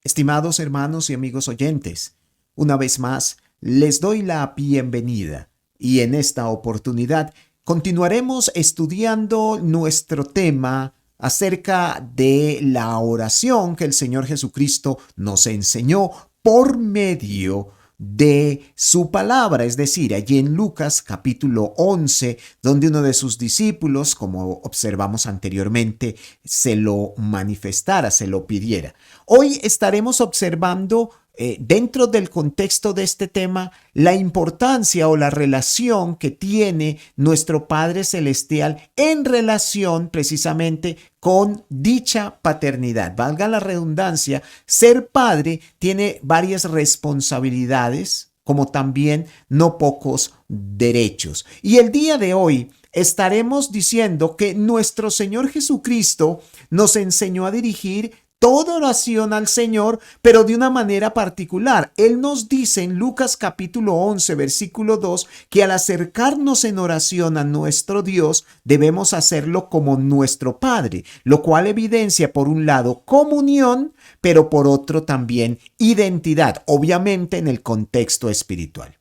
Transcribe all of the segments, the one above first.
Estimados hermanos y amigos oyentes, una vez más les doy la bienvenida y en esta oportunidad continuaremos estudiando nuestro tema acerca de la oración que el Señor Jesucristo nos enseñó por medio de su palabra, es decir, allí en Lucas capítulo 11, donde uno de sus discípulos, como observamos anteriormente, se lo manifestara, se lo pidiera. Hoy estaremos observando dentro del contexto de este tema la importancia o la relación que tiene nuestro Padre Celestial en relación precisamente con dicha paternidad. Valga la redundancia, ser padre tiene varias responsabilidades, como también no pocos derechos. Y el día de hoy estaremos diciendo que nuestro Señor Jesucristo nos enseñó a dirigir toda oración al Señor, pero de una manera particular. Él nos dice en Lucas capítulo 11, versículo 2, que al acercarnos en oración a nuestro Dios, debemos hacerlo como nuestro Padre, lo cual evidencia por un lado comunión, pero por otro también identidad, obviamente en el contexto espiritual.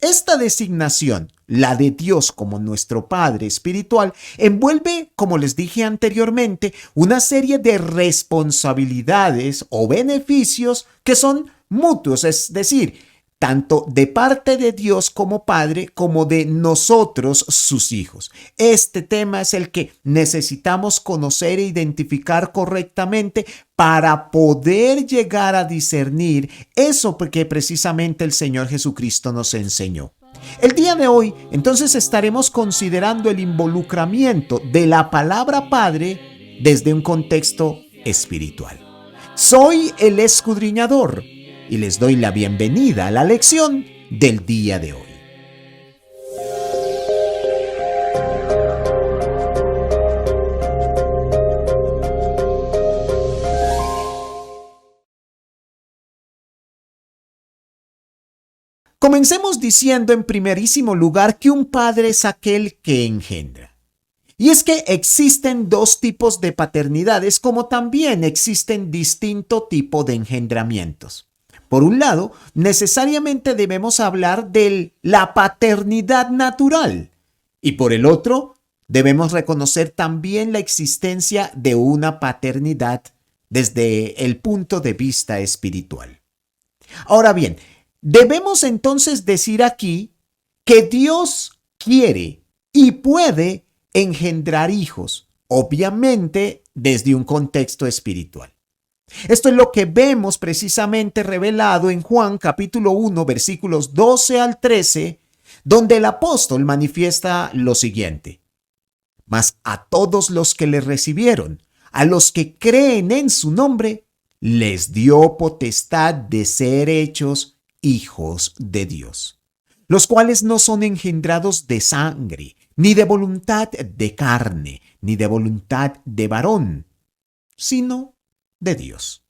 Esta designación, la de Dios como nuestro Padre espiritual, envuelve, como les dije anteriormente, una serie de responsabilidades o beneficios que son mutuos, es decir, tanto de parte de Dios como Padre, como de nosotros, sus hijos. Este tema es el que necesitamos conocer e identificar correctamente para poder llegar a discernir eso que precisamente el Señor Jesucristo nos enseñó. El día de hoy, entonces, estaremos considerando el involucramiento de la palabra Padre desde un contexto espiritual. Soy el escudriñador y les doy la bienvenida a la lección del día de hoy. Comencemos diciendo en primerísimo lugar que un padre es aquel que engendra. Y es que existen dos tipos de paternidades, como también existen distinto tipo de engendramientos. Por un lado, necesariamente debemos hablar de la paternidad natural y por el otro, debemos reconocer también la existencia de una paternidad desde el punto de vista espiritual. Ahora bien, debemos entonces decir aquí que Dios quiere y puede engendrar hijos, obviamente desde un contexto espiritual. Esto es lo que vemos precisamente revelado en Juan capítulo 1, versículos 12 al 13, donde el apóstol manifiesta lo siguiente: mas a todos los que le recibieron, a los que creen en su nombre, les dio potestad de ser hechos hijos de Dios, los cuales no son engendrados de sangre, ni de voluntad de carne, ni de voluntad de varón, sino de Dios.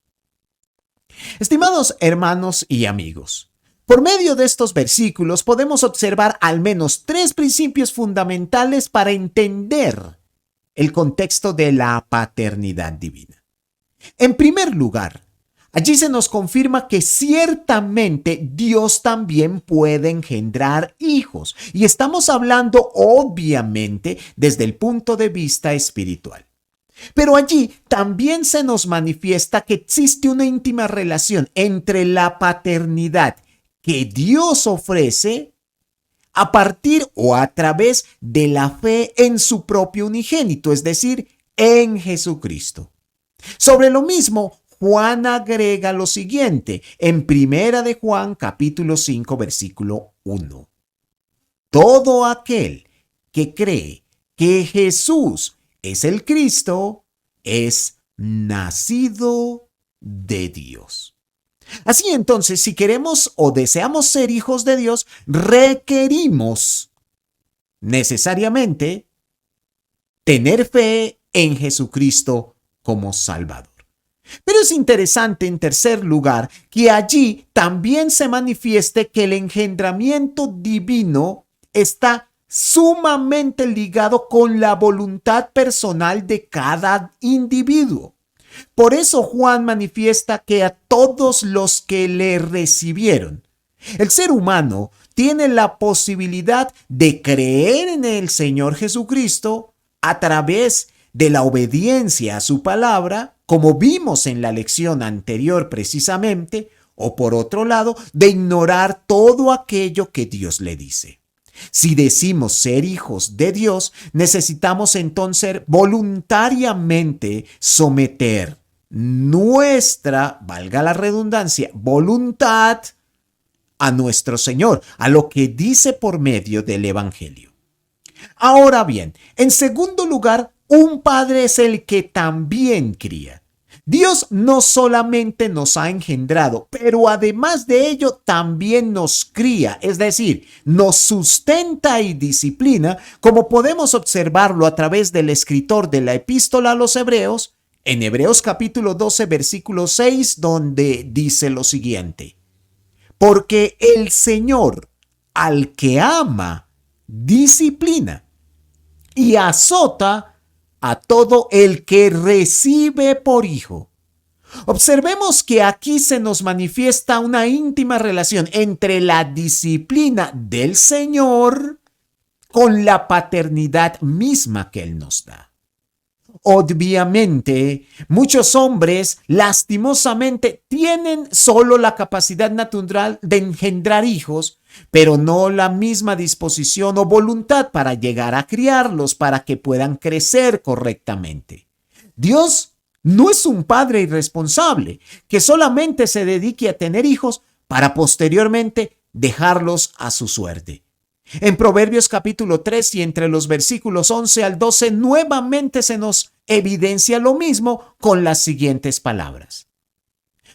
Estimados hermanos y amigos, por medio de estos versículos podemos observar al menos tres principios fundamentales para entender el contexto de la paternidad divina. En primer lugar, allí se nos confirma que ciertamente Dios también puede engendrar hijos, y estamos hablando obviamente desde el punto de vista espiritual. Pero allí también se nos manifiesta que existe una íntima relación entre la paternidad que Dios ofrece a partir o a través de la fe en su propio unigénito, es decir, en Jesucristo. Sobre lo mismo, Juan agrega lo siguiente en Primera de Juan capítulo 5 versículo 1. Todo aquel que cree que Jesús es el Cristo, es nacido de Dios. Así entonces, si queremos o deseamos ser hijos de Dios, requerimos necesariamente tener fe en Jesucristo como Salvador. Pero es interesante, en tercer lugar, que allí también se manifieste que el engendramiento divino está sumamente ligado con la voluntad personal de cada individuo. Por eso Juan manifiesta que a todos los que le recibieron, el ser humano tiene la posibilidad de creer en el Señor Jesucristo a través de la obediencia a su palabra, como vimos en la lección anterior precisamente, o por otro lado, de ignorar todo aquello que Dios le dice. Si decimos ser hijos de Dios, necesitamos entonces voluntariamente someter nuestra, valga la redundancia, voluntad a nuestro Señor, a lo que dice por medio del Evangelio. Ahora bien, en segundo lugar, un padre es el que también cría. Dios no solamente nos ha engendrado, pero además de ello también nos cría, es decir, nos sustenta y disciplina, como podemos observarlo a través del escritor de la epístola a los Hebreos, en Hebreos capítulo 12, versículo 6, donde dice lo siguiente: porque el Señor al que ama, disciplina y azota a todo el que recibe por hijo. Observemos que aquí se nos manifiesta una íntima relación entre la disciplina del Señor con la paternidad misma que Él nos da. Obviamente, muchos hombres lastimosamente tienen solo la capacidad natural de engendrar hijos, pero no la misma disposición o voluntad para llegar a criarlos para que puedan crecer correctamente. Dios no es un padre irresponsable que solamente se dedique a tener hijos para posteriormente dejarlos a su suerte. En Proverbios capítulo 3 y entre los versículos 11 al 12 nuevamente se nos evidencia lo mismo con las siguientes palabras: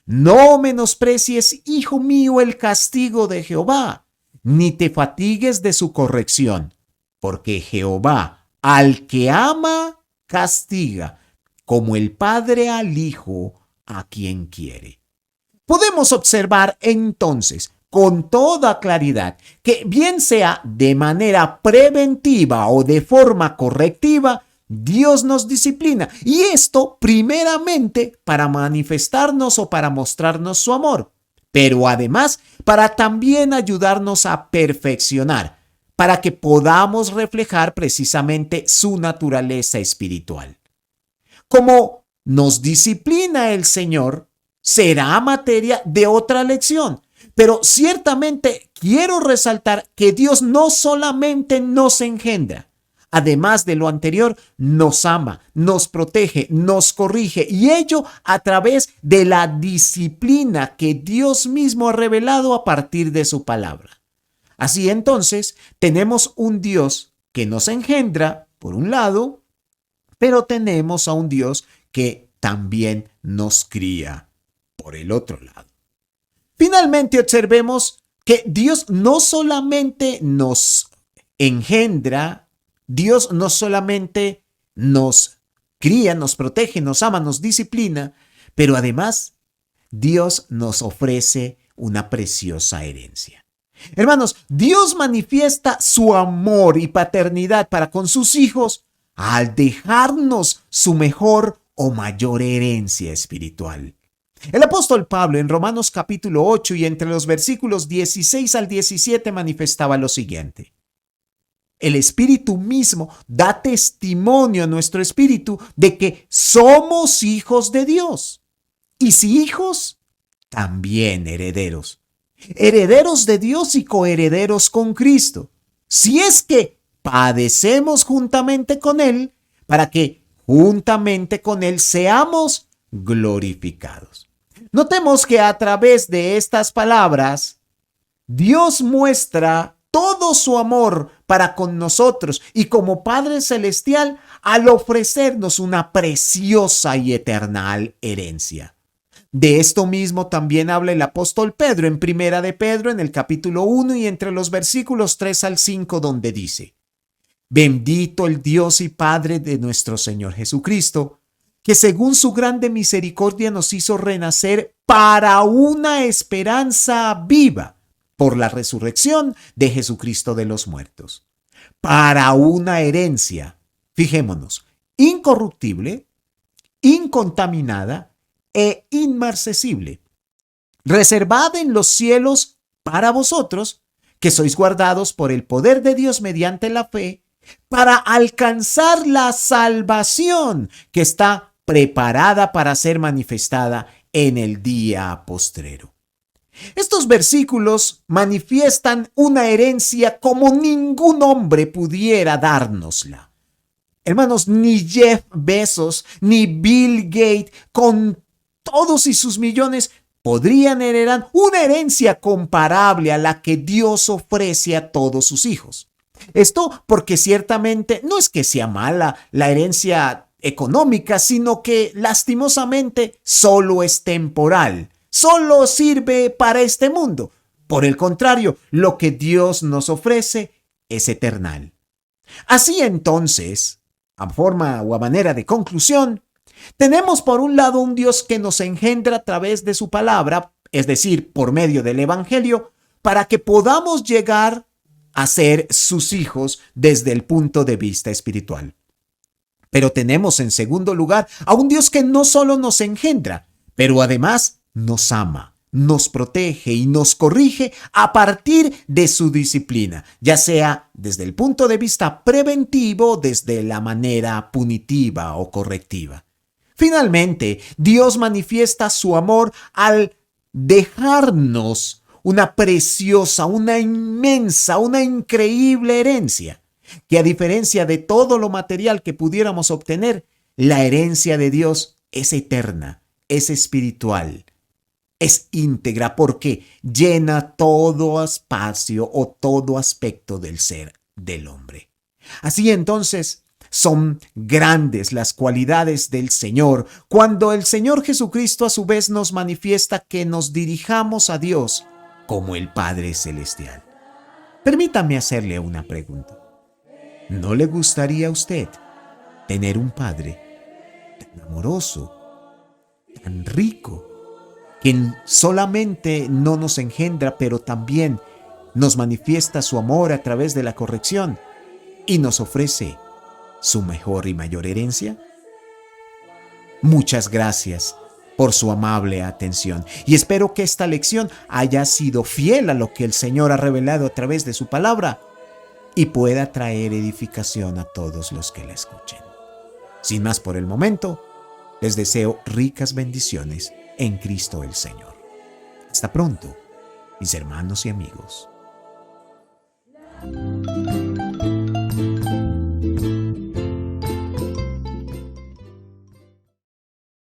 no menosprecies, hijo mío, el castigo de Jehová, ni te fatigues de su corrección, porque Jehová al que ama castiga, como el padre al hijo a quien quiere. Podemos observar entonces con toda claridad que bien sea de manera preventiva o de forma correctiva, Dios nos disciplina, y esto primeramente para manifestarnos o para mostrarnos su amor, pero además para también ayudarnos a perfeccionar, para que podamos reflejar precisamente su naturaleza espiritual. Como nos disciplina el Señor, será materia de otra lección. Pero ciertamente quiero resaltar que Dios no solamente nos engendra, además de lo anterior, nos ama, nos protege, nos corrige, y ello a través de la disciplina que Dios mismo ha revelado a partir de su palabra. Así entonces, tenemos un Dios que nos engendra, por un lado, pero tenemos a un Dios que también nos cría, por el otro lado. Finalmente, observemos que Dios no solamente nos engendra, Dios no solamente nos cría, nos protege, nos ama, nos disciplina, pero además Dios nos ofrece una preciosa herencia. Hermanos, Dios manifiesta su amor y paternidad para con sus hijos al dejarnos su mejor o mayor herencia espiritual. El apóstol Pablo en Romanos capítulo 8 y entre los versículos 16 al 17 manifestaba lo siguiente: el Espíritu mismo da testimonio a nuestro espíritu de que somos hijos de Dios. Y si hijos, también herederos. Herederos de Dios y coherederos con Cristo. Si es que padecemos juntamente con Él, para que juntamente con Él seamos glorificados. Notemos que a través de estas palabras, Dios muestra todo su amor para con nosotros y como Padre Celestial al ofrecernos una preciosa y eterna herencia. De esto mismo también habla el apóstol Pedro en Primera de Pedro en el capítulo 1 y entre los versículos 3 al 5, donde dice: bendito el Dios y Padre de nuestro Señor Jesucristo, que según su grande misericordia nos hizo renacer para una esperanza viva por la resurrección de Jesucristo de los muertos, para una herencia, fijémonos, incorruptible, incontaminada e inmarcesible, reservada en los cielos para vosotros, que sois guardados por el poder de Dios mediante la fe, para alcanzar la salvación que está preparada para ser manifestada en el día postrero. Estos versículos manifiestan una herencia como ningún hombre pudiera dárnosla. Hermanos, ni Jeff Bezos, ni Bill Gates, con todos y sus millones, podrían heredar una herencia comparable a la que Dios ofrece a todos sus hijos. Esto porque ciertamente no es que sea mala la herencia económica, sino que lastimosamente solo es temporal, solo sirve para este mundo. Por el contrario, lo que Dios nos ofrece es eternal. Así entonces, a forma o a manera de conclusión, tenemos por un lado un Dios que nos engendra a través de su palabra, es decir, por medio del Evangelio, para que podamos llegar a ser sus hijos desde el punto de vista espiritual. Pero tenemos en segundo lugar a un Dios que no solo nos engendra, pero además nos ama, nos protege y nos corrige a partir de su disciplina, ya sea desde el punto de vista preventivo, desde la manera punitiva o correctiva. Finalmente, Dios manifiesta su amor al dejarnos una preciosa, una inmensa, una increíble herencia, que a diferencia de todo lo material que pudiéramos obtener, la herencia de Dios es eterna, es espiritual, es íntegra porque llena todo espacio o todo aspecto del ser del hombre. Así entonces, son grandes las cualidades del Señor cuando el Señor Jesucristo a su vez nos manifiesta que nos dirijamos a Dios como el Padre Celestial. Permítame hacerle una pregunta. ¿No le gustaría a usted tener un Padre tan amoroso, tan rico, que solamente no nos engendra, pero también nos manifiesta su amor a través de la corrección y nos ofrece su mejor y mayor herencia? Muchas gracias por su amable atención y espero que esta lección haya sido fiel a lo que el Señor ha revelado a través de su palabra y pueda traer edificación a todos los que la escuchen. Sin más por el momento, les deseo ricas bendiciones en Cristo el Señor. Hasta pronto, mis hermanos y amigos.